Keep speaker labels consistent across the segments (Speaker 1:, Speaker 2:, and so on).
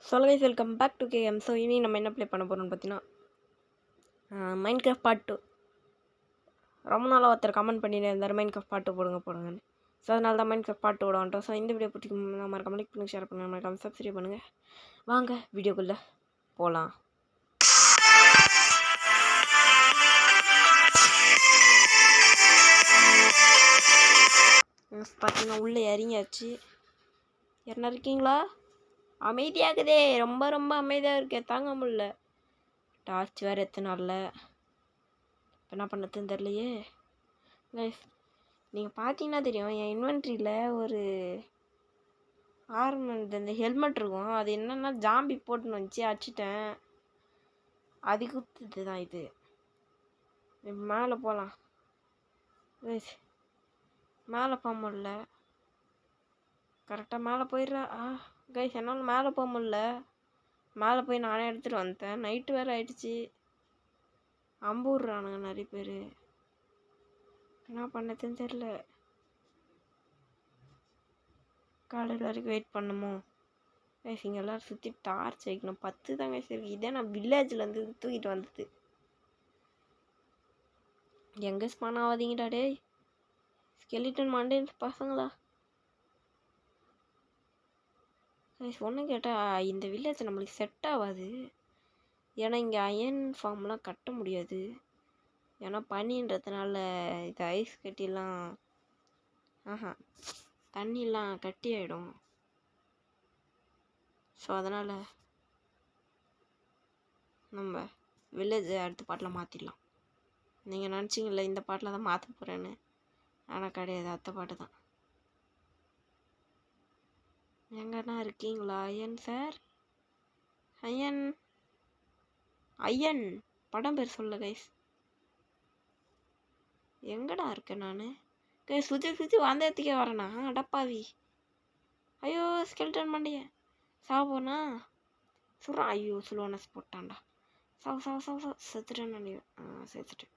Speaker 1: Guys welcome back to KM. So இனி நம்ம என்ன ப்ளே பண்ண போகிறோம்னு பார்த்தீங்கன்னா மைன்கிராஃப்ட் பார்ட் 2. ரொம்ப நாளாக ஒருத்தர் கமெண்ட் பண்ணிட்டு இருந்தார் மைன்கிராஃப்ட் பார்ட் 2 போடுங்கன்னு. ஸோ அதனால தான் மைன்கிராஃப்ட் பார்ட் 2 வந்துட்டோம். ஸோ இந்த வீடியோ பிடிக்கும் மறக்காம லைக் பண்ணுங்கள், ஷேர் பண்ணுங்கள், மறக்காம சப்ஸ்கிரைப் பண்ணுங்கள். வாங்க வீடியோக்குள்ளே போகலாம். பார்த்தீங்கன்னா உள்ளே இறங்கியாச்சு. என்ன இருக்கீங்களா? அமைதியாகுதே, ரொம்ப ரொம்ப அமைதியாக இருக்கே, தாங்க முடியல. டார்ச் வேறு எத்தனால இப்போ என்ன பண்ணதுன்னு தெரியலையே. நீங்கள் பார்த்தீங்கன்னா தெரியும், என் இன்வென்ட்ரியில் ஒரு ஆர்மெண்ட் இந்த ஹெல்மெட் இருக்கும். அது என்னென்னா ஜாம்பி போட்டுன்னு வந்துச்சு, அடிச்சிட்டேன். அது குத்துது தான் இது. மேலே போகலாம். மேலே போக முடியல. கரெக்டாக மேலே போயிடுறா. கைஸ் என்னால் மேலே போக முடியல. மேலே போய் நானே எடுத்துகிட்டு வந்துட்டேன். நைட்டு வேறு ஆயிடுச்சு. அம்பூர்றானுங்க நிறைய பேர். என்ன பண்ணதுன்னு தெரில. காலையில் வரைக்கும் வெயிட் பண்ணுமோ? கைஸ் இங்கே எல்லோரும் சுற்றி டார்ச் வைக்கணும். 10 தாங்க சரி. இதே நான் வில்லேஜ்லேருந்து தூக்கிட்டு வந்தது. எங்கே ஸ்பான் ஆகாதீங்கடா டே. ஸ்கெலிட்டன் மண்டே பசங்களா. கைஸ் ஒன்று கேட்டால் இந்த வில்லேஜ் நம்மளுக்கு செட் ஆகாது. ஏன்னா இங்கே அயன் ஃபார்ம்லாம் கட்ட முடியாது. ஏன்னா பனின்றதுனால இது ஐஸ் கட்டிலாம் தண்ணிலாம் கட்டி ஆகிடும். ஸோ அதனால் நம்ம வில்லேஜை அடுத்த பாட்டில் மாற்றிடலாம். நீங்கள் நினச்சிங்கள இந்த பாட்டில் தான் மாற்ற போகிறேன்னு. ஆனால் கிடையாது, அடுத்த பாட்டு தான். எங்கன்னா இருக்கீங்களா ஐயன் சார்? ஐயன் ஐயன் படம் பேர் சொல்ல கைஸ். எங்கடா இருக்கேன் நான்? கைஸ் சுற்றி சுற்றி வந்ததுக்கே வரேண்ணா. அடப்பாவி. ஐயோ ஸ்கெல்டன் மண்டிய சாவோண்ணா சொல்கிறான். ஐயோ சொல்லுவான போட்டான்டா. சாவு செத்துட்டேன்னு நினைக்கிறேன். செத்துட்டேன்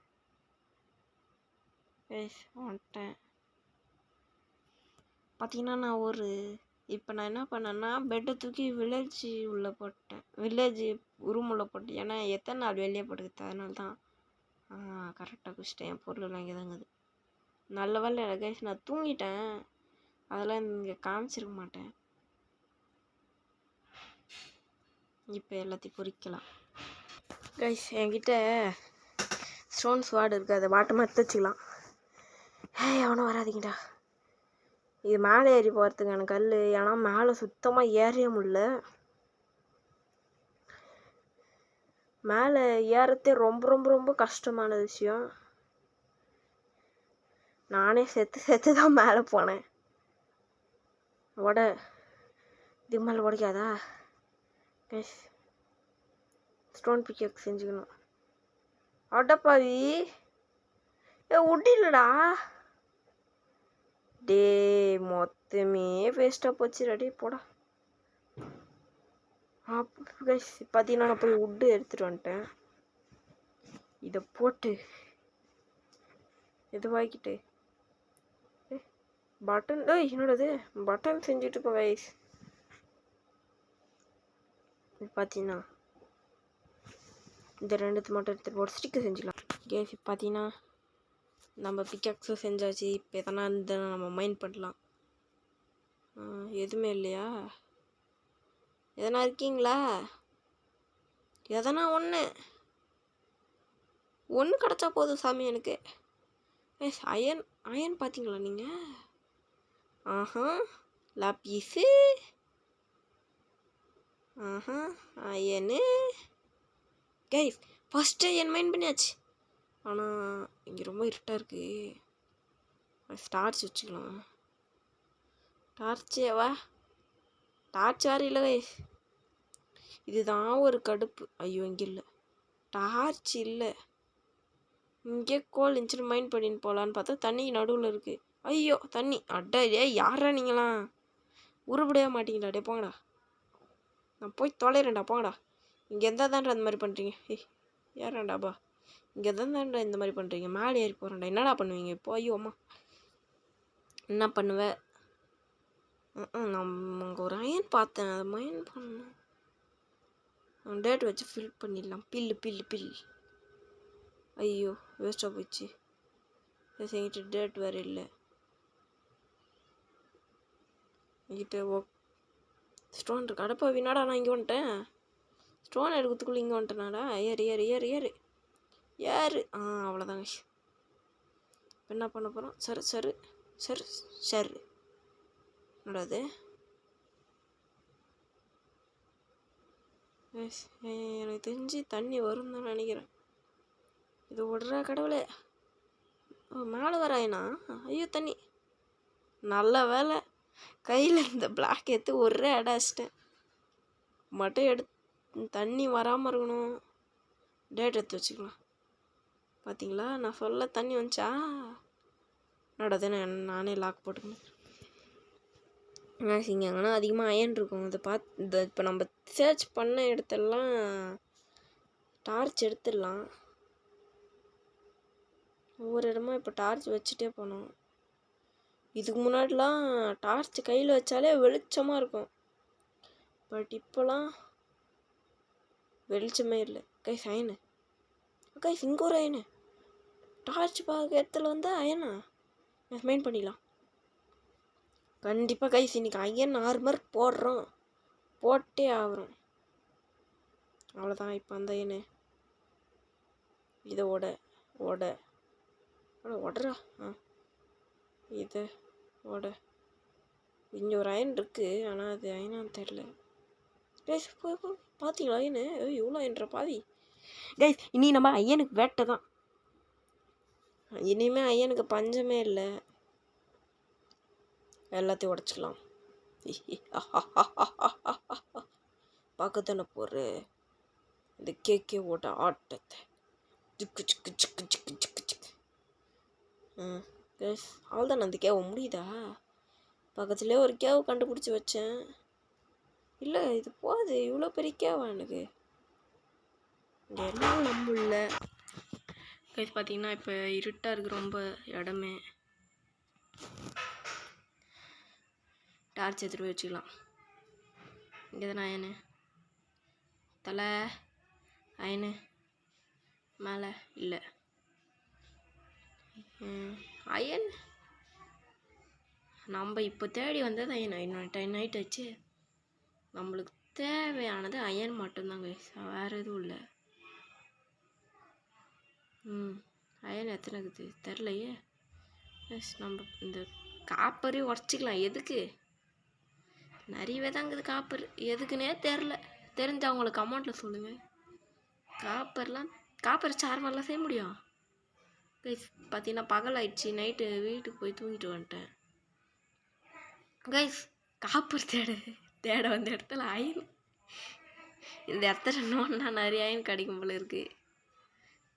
Speaker 1: கைஸ். வந்துட்டேன். பார்த்தீங்கன்னா நான் இப்போ நான் என்ன பண்ணேன்னா பெட்டை தூக்கி வில்லேஜ் உள்ளே போட்டேன். வில்லேஜ் ரூம் உள்ளே போட்டேன். ஏன்னா எத்தனை நாள் வெளியே போட்டுக்கிது, அதனால தான். கரெக்டாக குச்சிட்டேன். என் பொருளெல்லாம் இங்கே தாங்குது. நல்ல வேலை கைஸ், நான் தூங்கிட்டேன். அதெல்லாம் இங்கே காமிச்சிருக்க மாட்டேன். இப்போ எல்லாத்தையும் பொறிக்கலாம் கைஸ். என்கிட்ட ஸ்டோன்ஸ் வார்டு இருக்குது. அதை வாட்டமாக எடுத்து வச்சுக்கலாம். எவனும் வராதிங்கடா. இது மேலே ஏறி போகிறதுக்கான கல். ஏன்னா மேலே சுத்தமாக ஏறிய முடியல. மேலே ஏறத்தே ரொம்ப ரொம்ப ரொம்ப கஷ்டமான விஷயம். நானே செத்து தான் மேலே போனேன். இதுக்கு மேலே உடைக்காதா கைஸ்? ஸ்டோன் பிக்கேக் செஞ்சுக்கணும். அடப்பாவி உட்டிலடா டே. மொத்தமே வேஸ்ட்டாக போச்சு. ரெடி போடா. கைஸ் பார்த்தீங்கன்னா நான் போய் உட்டு எடுத்துகிட்டு வந்துட்டேன். இதை போட்டு எதுவாகிக்கிட்டு பட்டன் என்னோடது பட்டன் செஞ்சுட்டு இருக்கோம் கைஸ். பார்த்தீங்கன்னா இந்த ரெண்டுத்து மட்டும் எடுத்துகிட்டு போட்டு ஸ்டிக்கர் செஞ்சுக்கலாம் கேஸ். பார்த்தீங்கன்னா நம்ம பிக்காக்ஸும் செஞ்சாச்சு. இப்போ எதனா இந்த நம்ம மைண்ட் பண்ணலாம். எதுவுமே இல்லையா? எதனா இருக்கீங்களா? எதனா ஒன்று கிடச்சா போதும் சாமி எனக்கு. அயன் அயன் பார்த்தீங்களா நீங்கள்? லாப்பீஸு. Iron guys. First iron mind பண்ணியாச்சு. ஆனால் இங்கே ரொம்ப இருட்டாக இருக்குது. டார்ச் வச்சுக்கலாம். டார்ச்சேவா? டார்ச் வேறு இல்லை கைஸ். இதுதான் ஒரு கடுப்பு. ஐயோ இங்கே இல்லை, டார்ச் இல்லை. இங்கே கோல் இருந்துச்சுன்னு மைண்ட் பண்ணின்னு போகலான்னு பார்த்தா தண்ணிக்கு நடுவில் இருக்குது. ஐயோ தண்ணி. அட்டா யாரா நீங்களாம்? உருப்படியாக மாட்டிங்களா? டே போங்கடா. நான் போய் தொலைறேன்டா, போங்கடா. இங்கே எந்த தான்டா இந்த மாதிரி பண்ணுறீங்க? ஏறாண்டாப்பா. இங்கே தான்டா இந்த மாதிரி பண்ணுறீங்க. மேலே ஏறி போகிறேன்டா. என்னடா பண்ணுவீங்க இப்போ? ஐயோ அம்மா என்ன பண்ணுவேன்? நான் அங்கே ஒரு அயன் பார்த்தேன். அதை மைண்ட் பண்ணேன். டேட் வச்சு ஃபில் பண்ணிடலாம். பில்லு. ஐயோ வேஸ்ட்டாக போயிடுச்சு. என்கிட்ட டேட் வேறு இல்லை. என்கிட்ட ஸ்டோன் இருக்கு. அடப்பா வினாடா, நான் இங்கே வந்துட்டேன். ஸ்டோன் எடுக்கிறதுக்குள்ளே இங்கே வந்துட்டேனாடா. ஏறு. அவ்வளோதாங்க. இப்போ என்ன பண்ண போகிறோம்? சரு என்னடா அது? எனக்கு தெரிஞ்சு தண்ணி வரும் தான் நினைக்கிறேன். இது விடுறா கடவுளே. மேலே வராயனா? ஐயோ தண்ணி. நல்ல வேலை கையில் இந்த பிளாக் எடுத்து ஒரே இடம் அடிச்சிட்டேன். மட்டும் தண்ணி வராமல் இருக்கணும். டேட் எடுத்து வச்சுக்கலாம். பார்த்தீங்களா, நான் சொல்ல தண்ணி வந்துச்சா? என்னோடது நானே லாக் போட்டுக்கணும். இங்கே எங்கன்னா அதிகமாக அயன் இருக்கும். அதை பார்த்து இப்போ நம்ம சர்ச் பண்ண இடத்தெல்லாம் டார்ச் எடுத்துடலாம். ஒவ்வொரு இடமா இப்போ டார்ச் வச்சுட்டே போனோம். இதுக்கு முன்னாடிலாம் டார்ச் கையில் வச்சாலே வெளிச்சமாக இருக்கும். பட் இப்போலாம் வெளிச்சமே இல்லை. அயனு இங்கே ஒரு அயனு. டார்ச் பார்க்க இடத்துல வந்து அயனா மெயின் பண்ணிடலாம். கண்டிப்பாக இன்னைக்கு அயன் ஆர்மர் போடுறோம். போட்டே ஆகிறோம். அவ்வளோதான். இப்போ அந்த அயனு இதை உடறா. இதை இங்கே ஒரு அயன் இருக்குது. ஆனால் அது அயனான்னு தெரில. பார்த்தீங்களா அயனு? இவ்வளோ அயன்ற பாதி. இனி நம்ம அய்யனுக்கு வேட்டை தான். இனிமேல் அய்யனுக்கு பஞ்சமே இல்லை. எல்லாத்தையும் உடச்சிக்கலாம். பார்க்க தானே போகிற இந்த கேக்கோட ஆட்டத்தை. அவ்வளோதான். அந்த கேவை முடியுதா? பக்கத்துலேயே ஒரு கேவை கண்டுபிடிச்சி வச்சேன். இல்லை இது போகுது. இவ்வளோ பெரிய கேவா எனக்கு? இங்கே எல்லாம் நம்பல. பார்த்தீங்கன்னா இப்போ இருட்டாக இருக்குது ரொம்ப இடமே. டார்ச் எடுத்துகிட்டு போய் வச்சுக்கலாம். இங்கே தானே அயனு தலை. அயனு மேலே இல்லை. அயன் நம்ம இப்போ தேடி வந்தது அயன். நைட் ஆச்சு. நம்மளுக்கு தேவையானது அயன் மட்டும்தாங்க. வேறு எதுவும் இல்லை. அயன் எத்தனை இருக்குது தெரிலையே. நம்ம இந்த காப்பரே உடச்சிக்கலாம். எதுக்கு? நிறையவே தாங்குது காப்பர். எதுக்குன்னே தெரில. தெரிஞ்சு அவங்களுக்கு அமௌண்ட்டில் சொல்லுங்கள். காப்பர் சார்மெல்லாம் செய்ய முடியும். கைஸ் பார்த்தீங்கன்னா பகல் ஆயிடுச்சு. நைட்டு வீட்டுக்கு போய் தூங்கிட்டு வந்துட்டேன். கைஸ் காப்பர் தேட வந்த இடத்துல அயன். இந்த இடத்துல நோன்னா நிறைய அயன் கிடைக்கும் போல இருக்குது.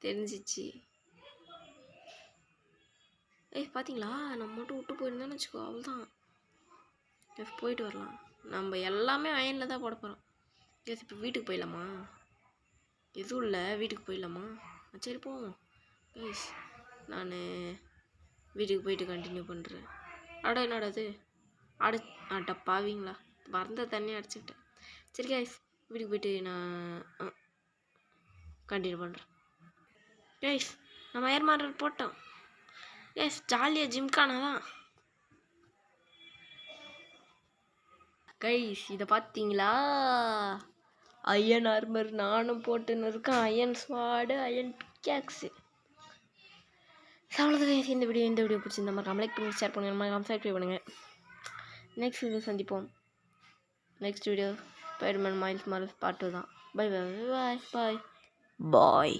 Speaker 1: தெரிஞ்சிச்சு. பார்த்தீங்களா, நம்ம மட்டும் விட்டு போயிருந்தோன்னு வச்சுக்கோ, அவ்வளோதான். போயிட்டு வரலாம். நம்ம எல்லாமே அயனில் தான் போட போகிறோம். இப்போ வீட்டுக்கு போயிடலாமா? எதுவும் இல்லை, வீட்டுக்கு போயிடலாமா? சரி போவோம். கைஸ் நான் வீட்டுக்கு போயிட்டு கண்டினியூ பண்ணுறேன். என்னடா அது? பாவீங்களா, மறந்த தண்ணி அடிச்சுக்கிட்டேன். சரி கைஸ் வீட்டுக்கு போயிட்டு நான் கண்டினியூ பண்ணுறேன். கைஸ் நம்ம ஏர் மாடல் போட்டோம். கைஸ் ஜாலியாக ஜிம்கானா தான். கைஸ் இதை பார்த்தீங்களா? அயன் ஆர்மர் நானும் போட்டுன்னு இருக்கேன். Iron sword, iron pickaxe. அவ்வளோதான். இந்த வீடியோ பிடிச்சிருந்த மாதிரி லைக் பண்ணி ஷேர் பண்ணுங்கள், சப்ஸ்கிரைப் பண்ணுங்கள். நெக்ஸ்ட் வீடியோ சந்திப்போம். Next video Spiderman miles morals part 2 தான். பை.